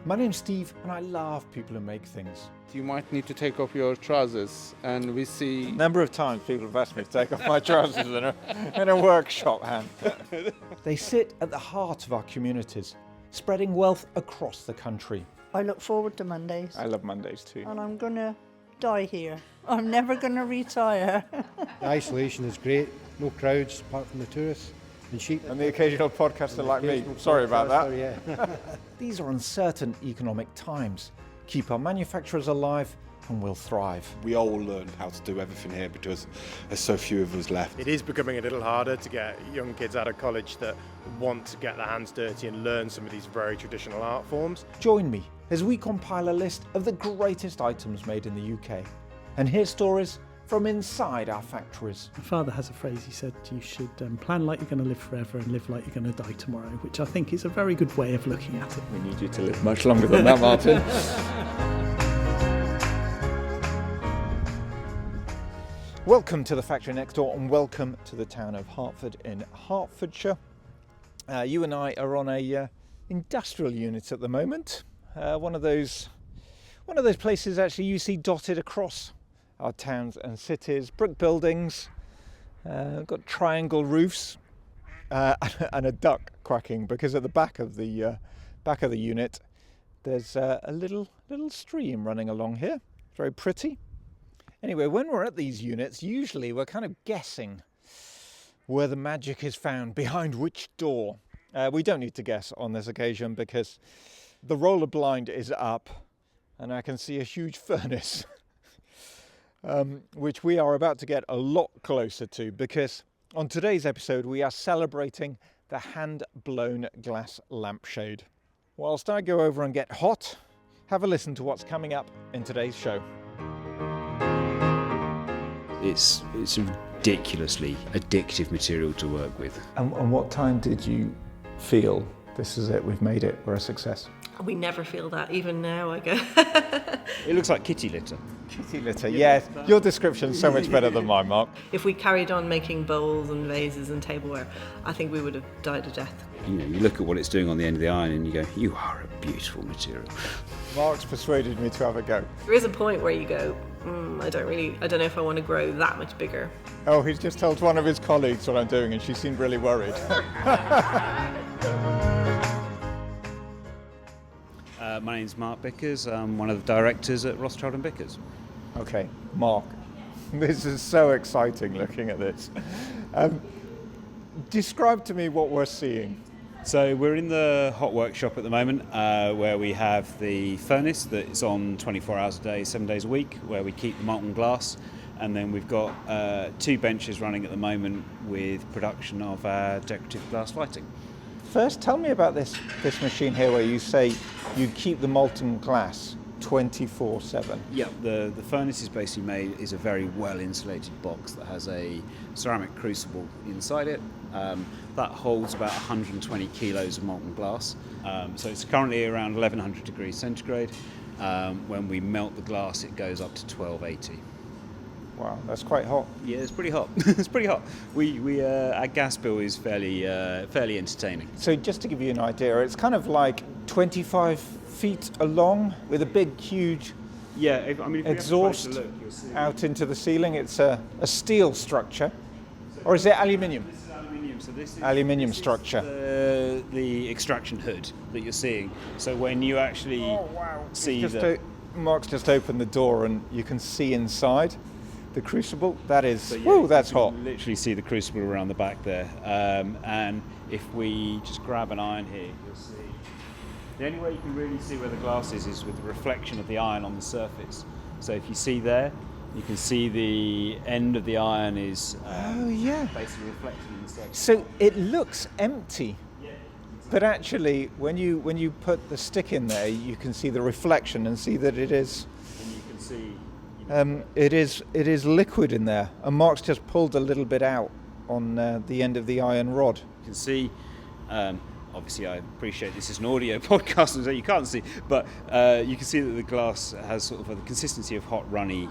My name's Steve and I love people who make things. You might need to take off your trousers, and we see... A number of times people have asked me to take off my trousers in a workshop hand. They sit at the heart of our communities, spreading wealth across the country. I look forward to Mondays. I love Mondays too. And I'm going to die here. I'm never going to retire. The isolation is great. No crowds apart from the tourists and sheep. And the occasional podcaster like me. Sorry about that. Yeah. These are uncertain economic times. Keep our manufacturers alive and we'll thrive. We all learn how to do everything here because there's so few of us left. It is becoming a little harder to get young kids out of college that want to get their hands dirty and learn some of these very traditional art forms. Join me as we compile a list of the greatest items made in the UK and hear stories from inside our factories. My father has a phrase, he said, you should plan like you're going to live forever and live like you're going to die tomorrow, which I think is a very good way of looking at it. We need you to live much longer than that, Martin. Welcome to the factory next door and welcome to the town of Hertford in Hertfordshire. You and I are on a industrial unit at the moment. One of those places actually you see dotted across our towns and cities, brick buildings, got triangle roofs, and a duck quacking because at the back of the unit there's a little stream running along here. It's very pretty. Anyway, when we're at these units, usually we're kind of guessing where the magic is found, behind which door. We don't need to guess on this occasion because the roller blind is up and I can see a huge furnace. Which we are about to get a lot closer to because on today's episode we are celebrating the hand-blown glass lampshade. Whilst I go over and get hot, have a listen to what's coming up in today's show. It's a ridiculously addictive material to work with. And what time did you feel, this is it, we've made it, we're a success? We never feel that, even now, I guess. It looks like kitty litter. Kitty litter, yes. Your description's so much better than mine, Mark. If we carried on making bowls and vases and tableware, I think we would have died of death. You know, you look at what it's doing on the end of the iron and you go, you are a beautiful material. Mark's persuaded me to have a go. There is a point where you go, I don't know if I want to grow that much bigger. Oh, he's just told one of his colleagues what I'm doing and she seemed really worried. My name's Mark Bickers. I'm one of the directors at Rothschild Bickers. Okay, Mark, this is so exciting looking at this. Describe to me what we're seeing. So we're in the hot workshop at the moment where we have the furnace that's on 24 hours a day, 7 days a week, where we keep the molten glass. And then we've got 2 benches running at the moment with production of our decorative glass lighting. First, tell me about this machine here where you say you keep the molten glass 24/7. Yeah, the furnace is basically is a very well insulated box that has a ceramic crucible inside it that holds about 120 kilos of molten glass. So it's currently around 1100 degrees centigrade. When we melt the glass, it goes up to 1280. Wow, that's quite hot. Yeah, it's pretty hot. It's pretty hot. Our gas bill is fairly entertaining. So just to give you an idea, it's kind of like 25 feet along with a big, huge exhaust out into the ceiling. It's a steel structure, or is it aluminium? This is aluminium. So this is aluminium structure. The extraction hood that you're seeing. So when you actually see Mark's just opened the door and you can see inside the crucible. That is, that's hot. You can literally see the crucible around the back there. And if we just grab an iron here, you'll see. The only way you can really see where the glass is with the reflection of the iron on the surface. So if you see there, you can see the end of the iron is basically reflected in the surface. So it looks empty. But actually, when you put the stick in there, you can see the reflection and see that it is. And you can see. It is liquid in there, and Mark's just pulled a little bit out on the end of the iron rod. You can see. Obviously, I appreciate this is an audio podcast, so you can't see, but you can see that the glass has sort of the consistency of hot, runny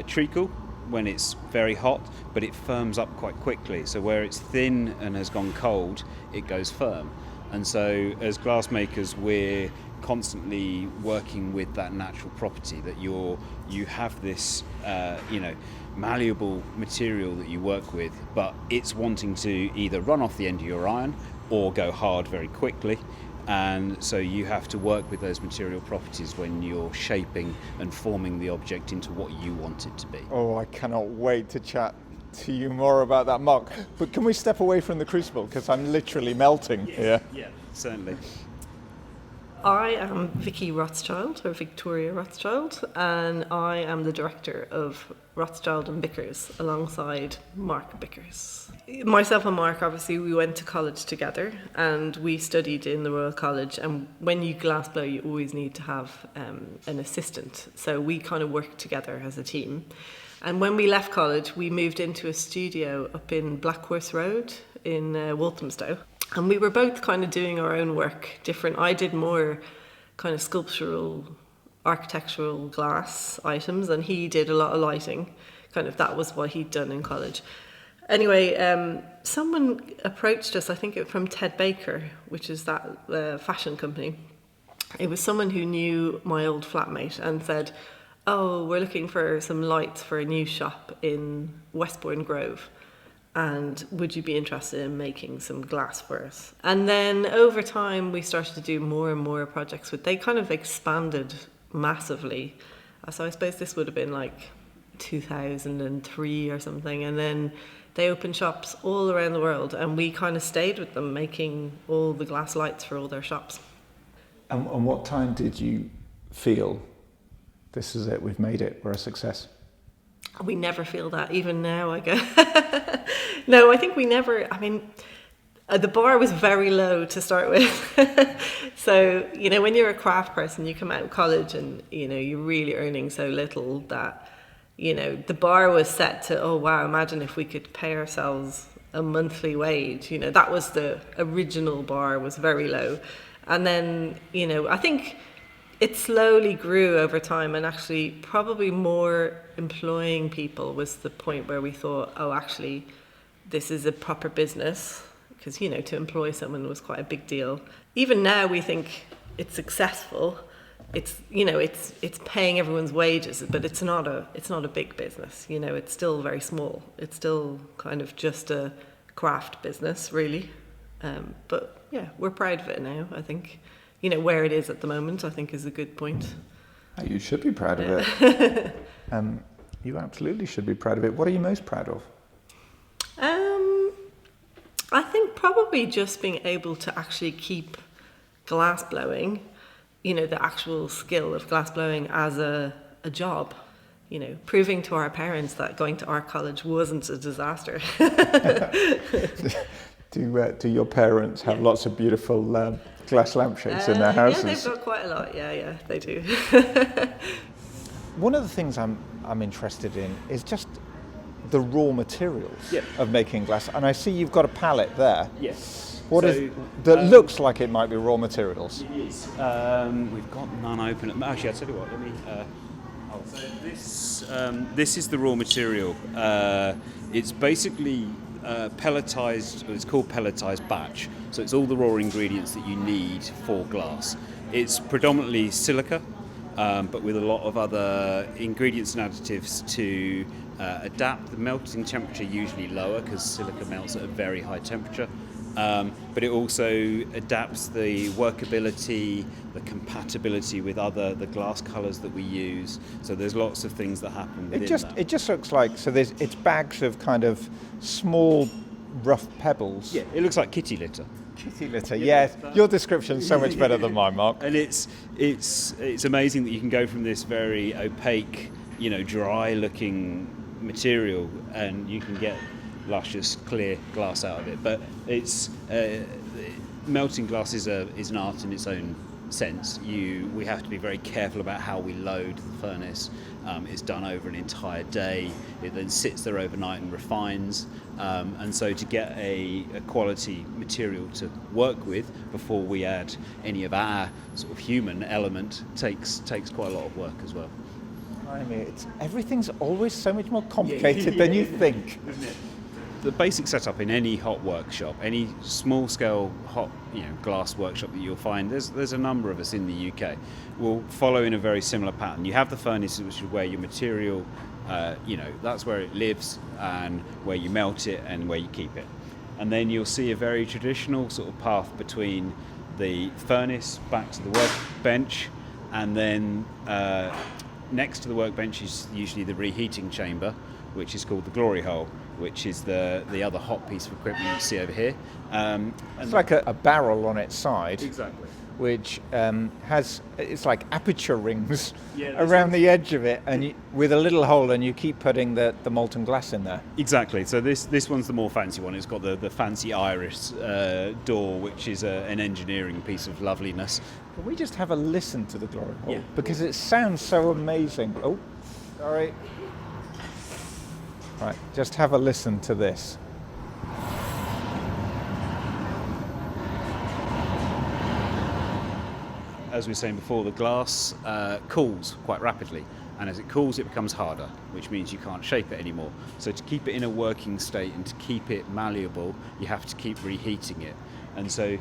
treacle when it's very hot, but it firms up quite quickly. So where it's thin and has gone cold, it goes firm. And so as glass makers, we're constantly working with that natural property, that you have this malleable material that you work with, but it's wanting to either run off the end of your iron or go hard very quickly. And so you have to work with those material properties when you're shaping and forming the object into what you want it to be. Oh, I cannot wait to chat to you more about that, Mark. But can we step away from the crucible, because I'm literally melting here. Yeah, certainly. I am Vicky Rothschild, or Victoria Rothschild, and I am the director of Rothschild and Bickers alongside Mark Bickers. Myself and Mark, obviously, we went to college together and we studied in the Royal College, and when you glass blow, you always need to have an assistant. So we kind of worked together as a team. And when we left college, we moved into a studio up in Black Horse Road in Walthamstow. And we were both kind of doing our own work, different. I did more kind of sculptural, architectural glass items, and he did a lot of lighting. Kind of that was what he'd done in college. Anyway, someone approached us, I think it was from Ted Baker, which is that fashion company. It was someone who knew my old flatmate and said, "Oh, we're looking for some lights for a new shop in Westbourne Grove. And would you be interested in making some glass for us?" And then over time, we started to do more and more projects. They kind of expanded massively. So I suppose this would have been like 2003 or something. And then they opened shops all around the world, and we kind of stayed with them, making all the glass lights for all their shops. And what time did you feel, this is it, we've made it, we're a success? We never feel that, even now, I guess. No, I think we never, the bar was very low to start with. So, when you're a craft person, you come out of college and, you're really earning so little that, the bar was set to, oh, wow, imagine if we could pay ourselves a monthly wage. That was the original bar, was very low. And then, I think it slowly grew over time, and actually probably more employing people was the point where we thought, oh, actually, this is a proper business, because, to employ someone was quite a big deal. Even now we think it's successful. It's, it's paying everyone's wages, but it's not a big business. It's still very small. It's still kind of just a craft business, really. But yeah, we're proud of it now, I think. Where it is at the moment, I think, is a good point. You should be proud of it. You absolutely should be proud of it. What are you most proud of? I think probably just being able to actually keep glass blowing, the actual skill of glass blowing as a job. Proving to our parents that going to art college wasn't a disaster. Do your parents have lots of beautiful glass lampshades in their houses? Yeah, they've got quite a lot. Yeah, they do. One of the things I'm interested in is just the raw materials of making glass. And I see you've got a palette there. Yes. That looks like it might be raw materials? It is. We've got none open. Actually, I'll tell you what, let me... So this is the raw material. It's basically pelletized, it's called pelletized batch. So it's all the raw ingredients that you need for glass. It's predominantly silica, but with a lot of other ingredients and additives to adapt the melting temperature, usually lower because silica melts at a very high temperature. But it also adapts the workability, the compatibility with the glass colours that we use. So there's lots of things that happen within that. It just looks like, it's bags of kind of small rough pebbles. Yeah, it looks like kitty litter. Kitty litter, yes. Your description's so much better than mine, Mark. And it's amazing that you can go from this very opaque, dry looking material, and you can get luscious, clear glass out of it. But it's melting glass is an art in its own sense. We have to be very careful about how we load the furnace. It's done over an entire day. It then sits there overnight and refines. And so to get a quality material to work with before we add any of our sort of human element takes quite a lot of work as well. Everything's always so much more complicated than you think. Isn't it? the basic setup in any hot workshop, any small scale hot glass workshop that you'll find, there's a number of us in the UK, will follow in a very similar pattern. You have the furnaces, which is where your material, that's where it lives and where you melt it and where you keep it. And then you'll see a very traditional sort of path between the furnace back to the workbench, and then next to the workbench is usually the reheating chamber, which is called the glory hole, which is the other hot piece of equipment you see over here. It's like a barrel on its side. Exactly. Which it's like aperture rings around the edge of it, and with a little hole, and you keep putting the molten glass in there. Exactly. So this one's the more fancy one. It's got the fancy iris door, which is an engineering piece of loveliness. Can we just have a listen to the glory hole? Yeah. Because it sounds so amazing. Oh, sorry. Right, just have a listen to this. As we were saying before, the glass cools quite rapidly, and as it cools it becomes harder, which means you can't shape it anymore. So to keep it in a working state and to keep it malleable, you have to keep reheating it. And so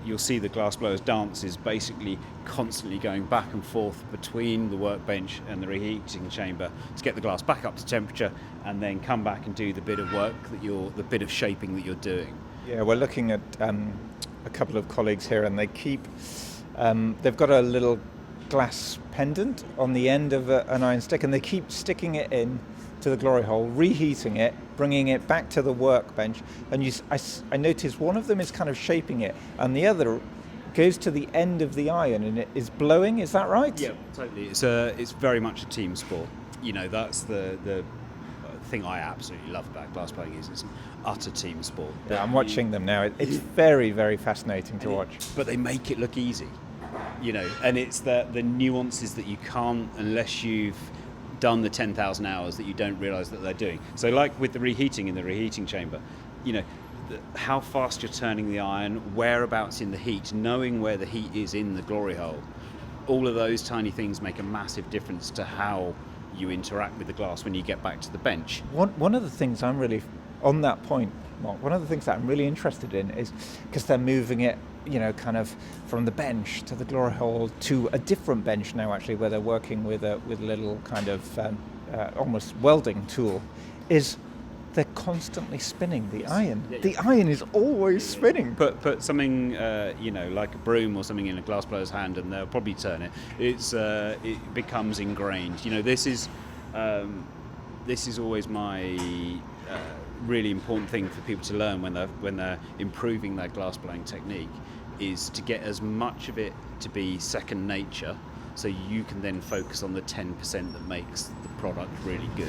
you'll see the glass blowers dance is basically constantly going back and forth between the workbench and the reheating chamber to get the glass back up to temperature, and then come back and do the bit of work the bit of shaping that you're doing. Yeah, we're looking at a couple of colleagues here, and they keep they've got a little glass pendant on the end of an iron stick, and they keep sticking it in to the glory hole, reheating it, bringing it back to the workbench, and I noticed one of them is kind of shaping it, and the other goes to the end of the iron and it is blowing. Is that right? Yeah, totally. It's very much a team sport. That's the thing I absolutely love about glass blowing is it's an utter team sport. Yeah, I'm watching them now. It's very, very fascinating to watch. But they make it look easy, and it's the nuances that you can't, unless you've done the 10,000 hours, that you don't realise that they're doing. So like with the reheating in the reheating chamber, how fast you're turning the iron, whereabouts in the heat, knowing where the heat is in the glory hole, all of those tiny things make a massive difference to how you interact with the glass when you get back to the bench. One of the things I'm really, on that point, Mark, one of the things that I'm really interested in is because they're moving it, kind of from the bench to the glory hole to a different bench now, actually, where they're working with a little kind of almost welding tool, is they're constantly spinning the iron. Yeah. The iron is always spinning. Put something, like a broom or something in a glassblower's hand, and they'll probably turn it. It becomes ingrained. This is always my really important thing for people to learn when they're improving their glassblowing technique, is to get as much of it to be second nature, so you can then focus on the 10% that makes the product really good.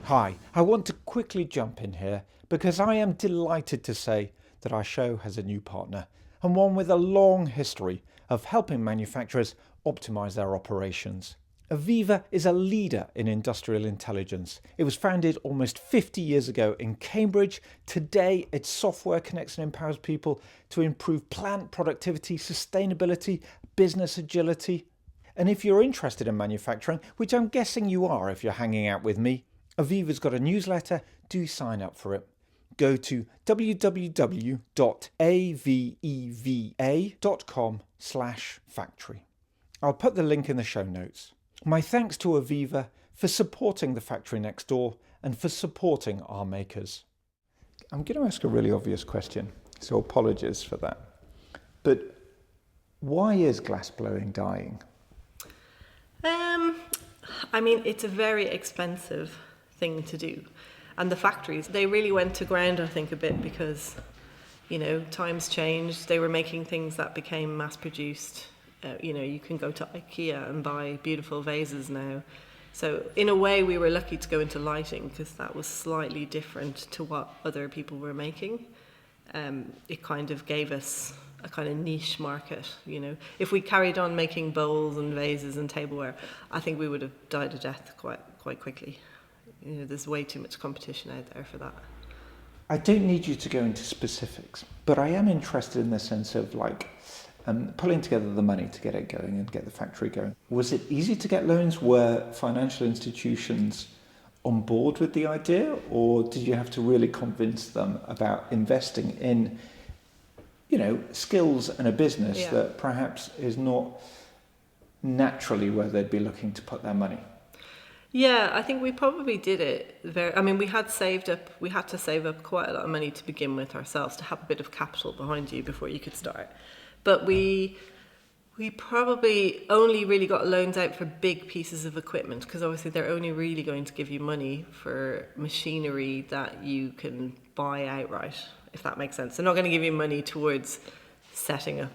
Hi, I want to quickly jump in here because I am delighted to say that our show has a new partner, and one with a long history of helping manufacturers optimize their operations. AVEVA is a leader in industrial intelligence. It was founded almost 50 years ago in Cambridge. Today, its software connects and empowers people to improve plant productivity, sustainability, business agility. And if you're interested in manufacturing, which I'm guessing you are if you're hanging out with me, AVEVA's got a newsletter. Do sign up for it. Go to www.aveva.com/factory. I'll put the link in the show notes. My thanks to AVEVA for supporting the factory next door and for supporting our makers. I'm going to ask a really obvious question, so apologies for that. But why is glassblowing dying? It's a very expensive thing to do. And the factories, they really went to ground, I think, a bit because, times changed. They were making things that became mass-produced. You can go to IKEA and buy beautiful vases now. So in a way, we were lucky to go into lighting because that was slightly different to what other people were making. It kind of gave us a kind of niche market, If we carried on making bowls and vases and tableware, I think we would have died a death quite quickly. There's way too much competition out there for that. I don't need you to go into specifics, but I am interested in the sense of pulling together the money to get it going and get the factory going. Was it easy to get loans? Were financial institutions on board with the idea, or did you have to really convince them about investing in, you know, skills and a business that perhaps is not naturally where they'd be looking to put their money? Yeah, I think we probably did it we had to save up quite a lot of money to begin with ourselves, to have a bit of capital behind you before you could start. But we probably only really got loans out for big pieces of equipment, because obviously they're only really going to give you money for machinery that you can buy outright, if that makes sense. They're not going to give you money towards setting up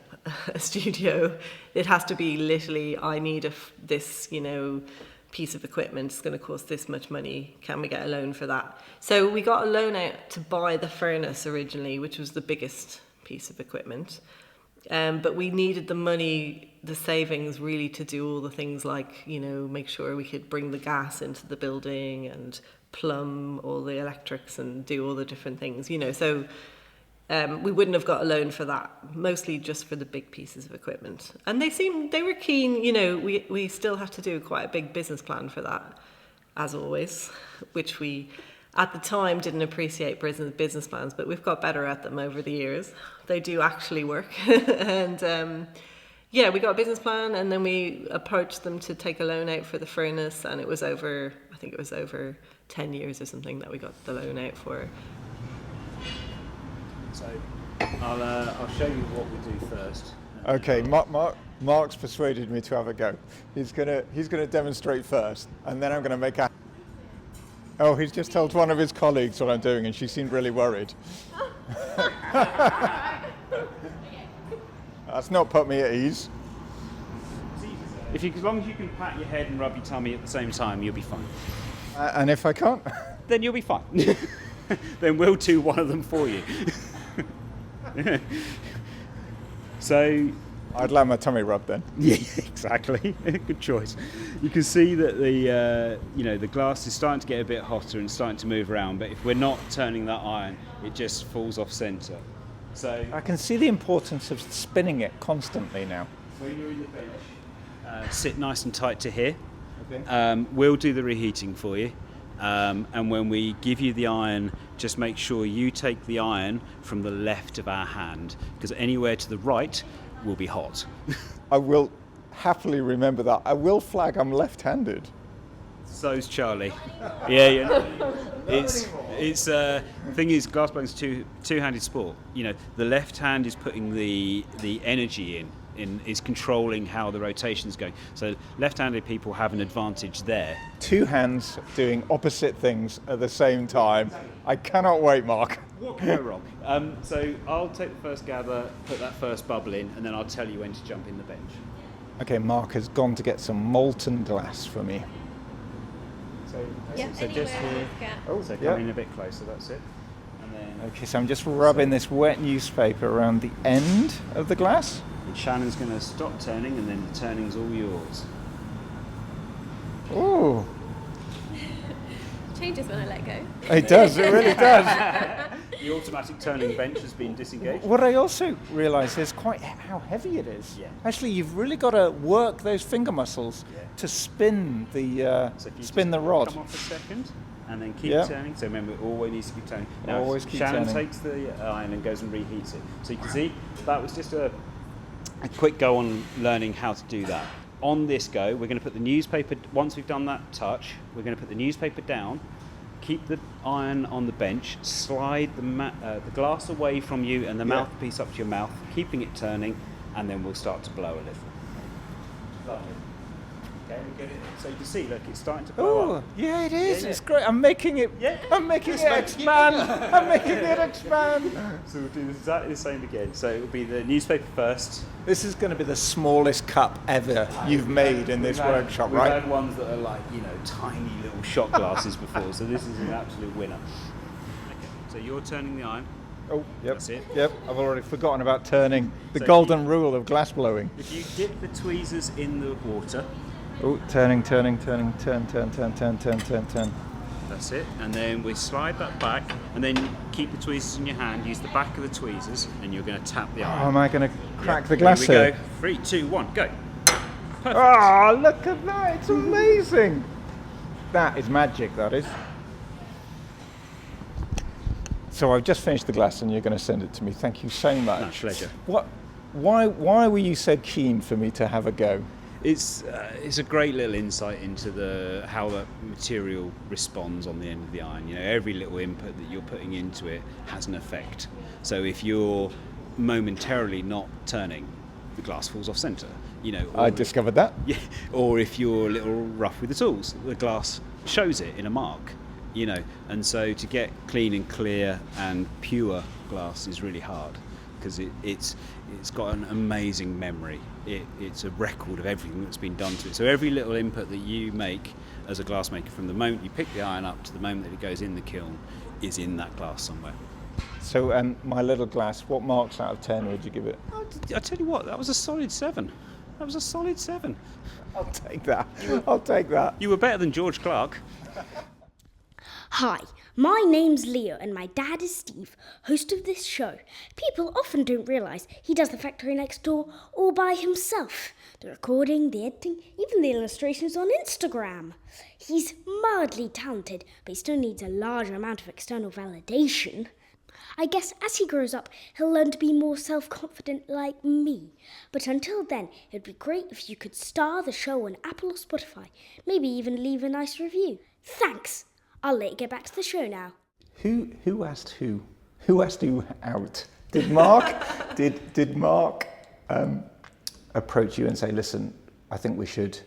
a studio. It has to be literally, I need this, you know, piece of equipment. It's going to cost this much money. Can we get a loan for that? So we got a loan out to buy the furnace originally, which was the biggest piece of equipment. But we needed the money, the savings, really to do all the things like, you know, make sure we could bring the gas into the building and plumb all the electrics and do all the different things, you know. So we wouldn't have got a loan for that, mostly just for the big pieces of equipment. And they were keen, you know. We still have to do quite a big business plan for that, as always, which we at the time didn't appreciate business plans, but we've got better at them over the years. They do actually work. And we got a business plan, and then we approached them to take a loan out for the furnace, and I think it was over 10 years or something that we got the loan out for. So I'll show you what we do first. Okay, Mark's persuaded me to have a go. He's gonna demonstrate first, and then I'm gonna make a. Oh, he's just told one of his colleagues what I'm doing, and she seemed really worried. That's not put me at ease. As long as you can pat your head and rub your tummy at the same time, you'll be fine. And if I can't? Then you'll be fine. Then we'll do one of them for you. So I'd like my tummy rubbed then. Yeah, exactly. Good choice. You can see that the glass is starting to get a bit hotter and starting to move around, but if we're not turning that iron, it just falls off centre. So I can see the importance of spinning it constantly now. When you're in the bench, sit nice and tight to here. Okay. We'll do the reheating for you. And when we give you the iron, just make sure you take the iron from the left of our hand, because anywhere to the right will be hot. I will happily remember that. I will flag I'm left-handed. So's Charlie. Yeah. It's thing is, glassblowing is two-handed sport. You know, the left hand is putting the energy in is controlling how the rotation's going. So left-handed people have an advantage there. Two hands doing opposite things at the same time. I cannot wait, Mark. What can go wrong? So I'll take the first gather, put that first bubble in, and then I'll tell you when to jump in the bench. Okay, Mark has gone to get some molten glass for me. So just here. So come in a bit closer, that's it. And then Okay, so I'm just rubbing this wet newspaper around the end of the glass. and Shannon's going to stop turning, and then the turning's all yours. Ooh. Changes when I let go. It does, it really does. The automatic turning bench has been disengaged. What I also realise is quite how heavy it is. Yeah. Actually, you've really got to work those finger muscles to spin the spin the rod. Come off a second, and then keep turning. So remember, it always needs to keep turning. Now, Always keep Shannon turning. takes the iron and goes and reheats it. So you can see that was just a quick go on learning how to do that. On this go, we're going to put the newspaper. Once we've done that touch, we're going to put the newspaper down. Keep the iron on the bench, slide the glass away from you and the mouthpiece up to your mouth, keeping it turning, and then we'll start to blow a little. Lovely. Okay, we get it. So you can see, look, it's starting to blow Oh, up. yeah, it is. Yeah, It's great. I'm making it. Yeah. I'm making it expand. I'm making it expand. So we'll do exactly the same again. So it'll be the newspaper first. This is going to be the smallest cup ever you've made in this workshop, We've right? had ones that are like, tiny little shot glasses before, so this is an absolute winner. Okay, so you're turning the iron. Oh, yep. That's it. Yep. I've already forgotten about turning the So golden rule of glass blowing. If you dip the tweezers in the water, Oh, turning, turn. that's it, and then we slide that back, and then keep the tweezers in your hand, use the back of the tweezers, and you're going to tap the Oh, iron. am I going to crack the glass here? here? We go. 3, 2, 1, go. Perfect. Oh, look at that. It's amazing. That is magic, that is. So I've just finished the glass and you're going to send it to me. Thank you so much. My pleasure. Why were you so keen for me to have a go? It's a great little insight into how that material responds on the end of the iron. You know, every little input that you're putting into it has an effect. So if you're momentarily not turning, the glass falls off centre. You know, I discovered that. Yeah. Or if you're a little rough with the tools, the glass shows it in a mark. You know, and so to get clean and clear and pure glass is really hard because it's got an amazing memory. It's a record of everything that's been done to it. So every little input that you make as a glassmaker, from the moment you pick the iron up to the moment that it goes in the kiln, is in that glass somewhere. So my little glass, what marks out of 10 would you give it? I tell you what, that was a solid 7. That was a solid 7. I'll take that. I'll take that. You were better than George Clark. Hi, my name's Leo and my dad is Steve, host of this show. People often don't realise he does the factory next door all by himself. The recording, the editing, even the illustrations on Instagram. He's mildly talented, but he still needs a large amount of external validation. I guess as he grows up, he'll learn to be more self-confident like me. But until then, it'd be great if you could star the show on Apple or Spotify. Maybe even leave a nice review. Thanks! I'll let you get back to the show now. Who asked who? Who asked who out? Did Mark did Mark approach you and say, listen, I think we should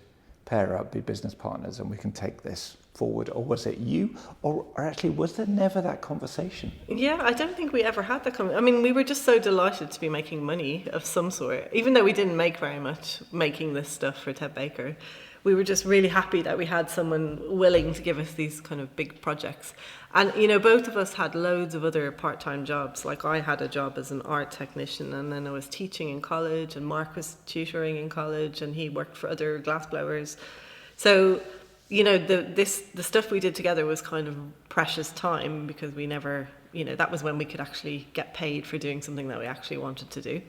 pair up, be business partners, and we can take this forward? Or was it you? Or actually, was there never that conversation? Yeah, I don't think we ever had that conversation. I mean, we were just so delighted to be making money of some sort, even though we didn't make very much making this stuff for Ted Baker. We were just really happy that we had someone willing to give us these kind of big projects. And, you know, both of us had loads of other part-time jobs. Like, I had a job as an art technician, and then I was teaching in college, and Mark was tutoring in college, and he worked for other glassblowers. So, you know, the stuff we did together was kind of precious time, because we never, you know, that was when we could actually get paid for doing something that we actually wanted to do.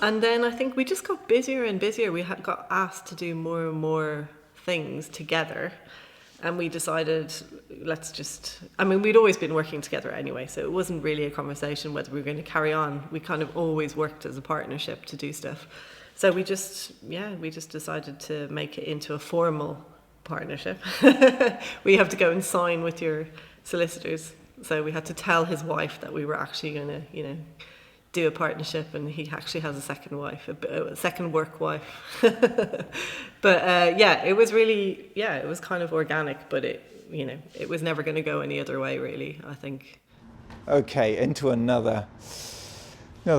And then I think we just got busier and busier. We got asked to do more and more things together. And we decided, we'd always been working together anyway, so it wasn't really a conversation whether we were going to carry on. We kind of always worked as a partnership to do stuff. So we just decided to make it into a formal partnership. We have to go and sign with your solicitors. So we had to tell his wife that we were actually going to, you know, do a partnership, and he actually has a second wife, a second work wife. But it was really, it was kind of organic, but it was never going to go any other way, really, I think. Okay, into another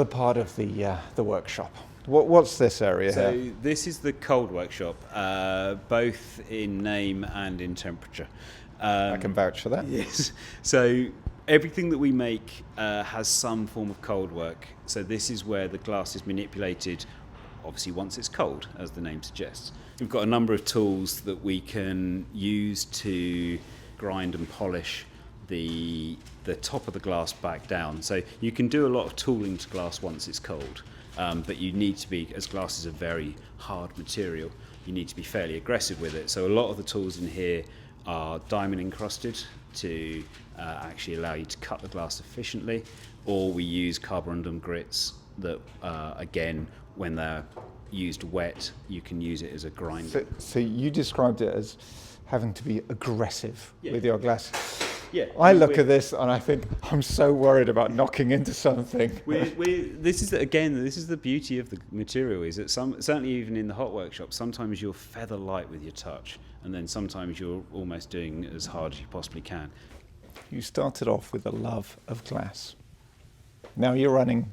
part of the workshop. What's this area here? So this is the cold workshop, both in name and in temperature. I can vouch for that. Yes. So everything that we make has some form of cold work. So this is where the glass is manipulated, obviously once it's cold, as the name suggests. We've got a number of tools that we can use to grind and polish the top of the glass back down. So you can do a lot of tooling to glass once it's cold, but you need to be, as glass is a very hard material, you need to be fairly aggressive with it. So a lot of the tools in here are diamond encrusted to actually allow you to cut the glass efficiently, or we use carborundum grits that, again, when they're used wet, you can use it as a grinder. So you described it as having to be aggressive with your glass. Yeah, I look at this and I think I'm so worried about knocking into something. This is the beauty of the material, is that certainly even in the hot workshop, sometimes you're feather light with your touch, and then sometimes you're almost doing as hard as you possibly can. You started off with a love of glass. Now you're running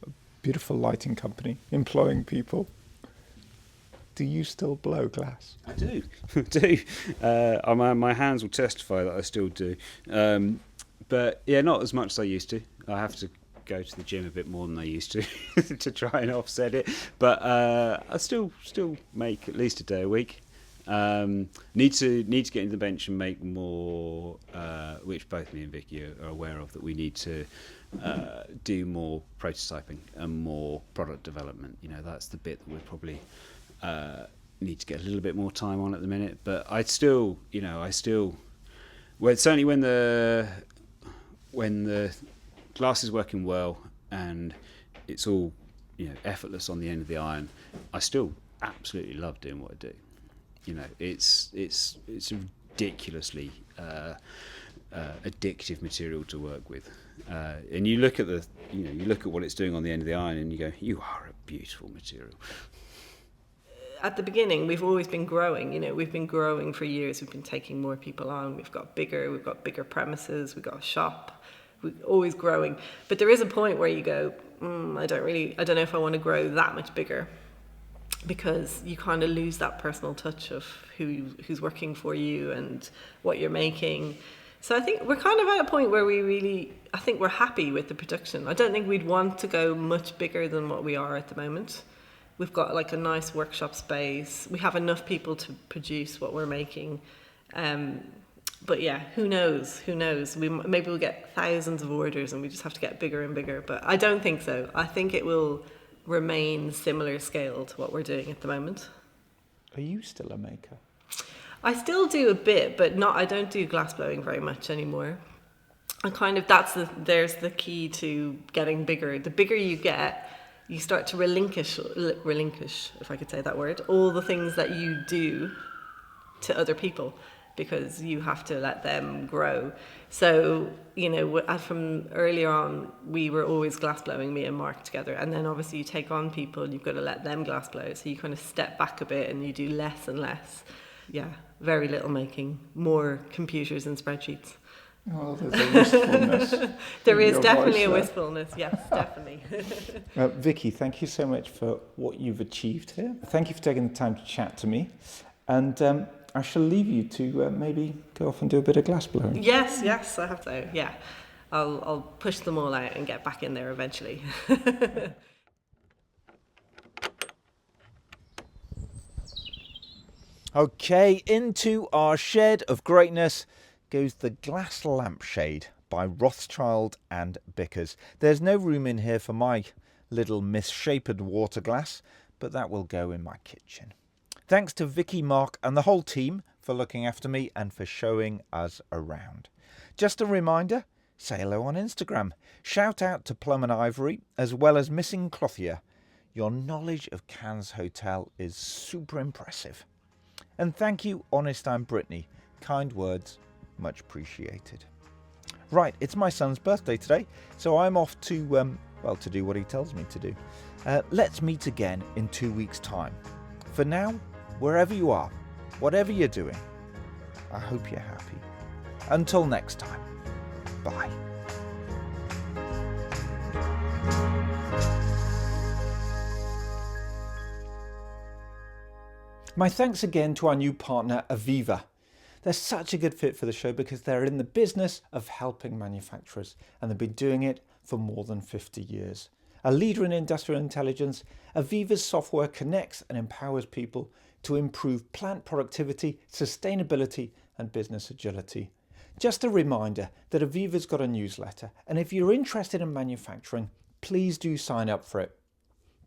a beautiful lighting company, employing people. Do you still blow glass? I do. My hands will testify that I still do. But yeah, not as much as I used to. I have to go to the gym a bit more than I used to to try and offset it. But I still make at least a day a week. Need to get into the bench and make more, which both me and Vicky are aware of, that we need to do more prototyping and more product development. You know, that's the bit that we're probably need to get a little bit more time on at the minute, but I still, well, certainly when the glass is working well and it's all, effortless on the end of the iron, I still absolutely love doing what I do. It's a ridiculously addictive material to work with, and you look at what it's doing on the end of the iron, and you go, "You are a beautiful material." At the beginning, we've always been growing. We've been growing for years. We've been taking more people on. We've got bigger premises. We've got a shop. We're always growing. But there is a point where you go, I don't know if I want to grow that much bigger, because you kind of lose that personal touch of who's working for you and what you're making. So I think we're kind of at a point where I think we're happy with the production. I don't think we'd want to go much bigger than what we are at the moment. We've got like a nice workshop space. We have enough people to produce what we're making. But yeah, who knows? Maybe we'll get thousands of orders and we just have to get bigger and bigger. But I don't think so. I think it will remain similar scale to what we're doing at the moment. Are you still a maker? I still do a bit, but I don't do glass blowing very much anymore. And there's the key to getting bigger. The bigger you get, you start to relinquish, if I could say that word, all the things that you do to other people, because you have to let them grow. So, from earlier on, we were always glass blowing, me and Mark together. And then obviously you take on people and you've got to let them glass blow. So you kind of step back a bit and you do less and less. Yeah, very little making, more computers and spreadsheets. Oh, there's a wistfulness. There is definitely a wistfulness, yes, definitely. Vicky, thank you so much for what you've achieved here. Thank you for taking the time to chat to me. And I shall leave you to maybe go off and do a bit of glass blowing. Yes, I have to, yeah. I'll push them all out and get back in there eventually. Okay, into our shed of greatness goes the Glass Lampshade by Rothschild and Bickers. There's no room in here for my little misshapen water glass, but that will go in my kitchen. Thanks to Vicky, Mark and the whole team for looking after me and for showing us around. Just a reminder, say hello on Instagram. Shout out to Plum and Ivory as well as Missing Clothier. Your knowledge of Cannes Hotel is super impressive. And thank you, Honest and Brittany. Kind words, much appreciated. Right, it's my son's birthday today, so I'm off to do what he tells me to do. Let's meet again in 2 weeks' time. For now, wherever you are, whatever you're doing, I hope you're happy. Until next time, bye. My thanks again to our new partner, AVEVA. They're such a good fit for the show because they're in the business of helping manufacturers, and they've been doing it for more than 50 years. A leader in industrial intelligence, AVEVA's software connects and empowers people to improve plant productivity, sustainability, and business agility. Just a reminder that AVEVA's got a newsletter, and if you're interested in manufacturing, please do sign up for it.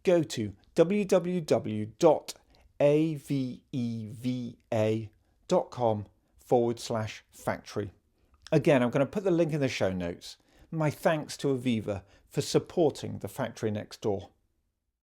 Go to www.aveva.com/factory. Again, I'm going to put the link in the show notes. My thanks to AVEVA for supporting the factory next door.